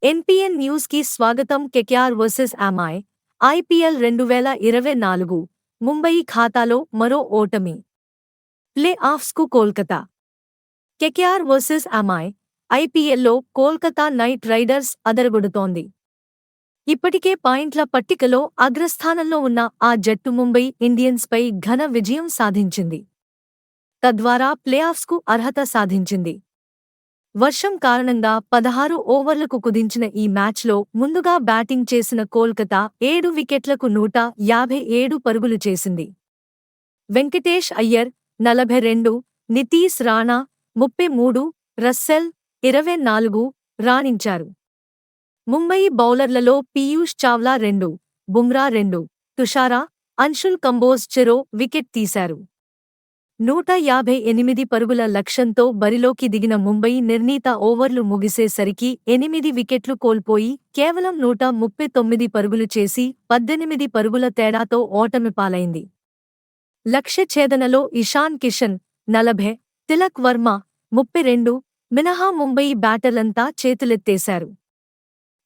NPN news కి స్వాగతం. KKR versus MI IPL 2024 Mumbai ఖాతాలో మరో ఓటమి. ప్లే ఆఫ్స్ కు కోల్కతా. కేకేఆర్ వర్సెస్ ఎంఐ ఐపీఎల్లో కోల్కతా నైట్ రైడర్స్ అదరగొడుతోంది. ఇప్పటికే పాయింట్ల పట్టికలో అగ్రస్థానంలో ఉన్న ఆ జట్టు ముంబై ఇండియన్స్పై ఘన విజయం సాధించింది. తద్వారా ప్లే ఆఫ్స్కు అర్హత సాధించింది. వర్షం కారణంగా 16 ఓవర్లకు కుదించిన ఈ మ్యాచ్లో ముందుగా బ్యాటింగ్ చేసిన కోల్కతా 7 వికెట్లకు 157 పరుగులు చేసింది. వెంకటేష్ అయ్యర్ 42, నితీశ్ రాణా 33, రస్సెల్ 24 రాణించారు. ముంబై బౌలర్లలో పీయూష్ చావ్లా 2, బుమ్రా 2, తుషారా, అన్షుల్ కంబోజ్ చెరో వికెట్ తీశారు. 158 పరుగుల లక్ష్యంతో బరిలోకి దిగిన ముంబై నిర్ణీత ఓవర్లు ముగిసేసరికి 8 వికెట్లు కోల్పోయి కేవలం 139 పరుగులు చేసి 18 పరుగుల తేడాతో ఓటమిపాలైంది. లక్ష్య ఛేదనలో ఇషాన్ కిషన్ 40, తిలక్ వర్మ 32 మినహా ముంబై బ్యాటర్లంతా చేతులెత్తేశారు.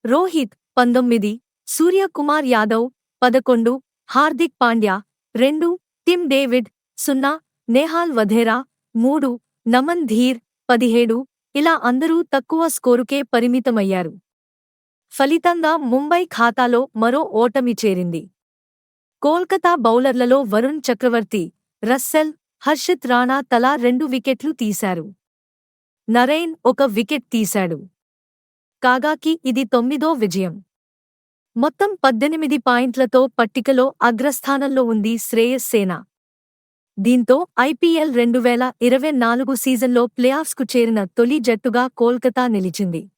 రోహిత్ 19, సూర్యకుమార్ యాదవ్ 11, హార్దిక్ పాండ్యా 2, టిమ్ డేవిడ్ 0, నేహాల్ వధేరా 3, నమన్ ధీర్ 17 ఇలా అందరూ తక్కువ స్కోరుకే పరిమితమయ్యారు. ఫలితంగా ముంబై ఖాతాలో మరో ఓటమి చేరింది. కోల్కతా బౌలర్లలో వరుణ్ చక్రవర్తి, రస్సెల్, హర్షిత్ రాణా తలా 2 వికెట్లు తీశారు. నరైన్ 1 వికెట్ తీశాడు. కాగాకి ఇది 9వ విజయం. మొత్తం 18 పాయింట్లతో పట్టికలో అగ్రస్థానంలో ఉంది శ్రేయస్ సేన. దీంతో ఐపీఎల్ 2024 సీజన్లో ప్లేఆఫ్స్కు చేరిన తొలి జట్టుగా కోల్కతా నిలిచింది.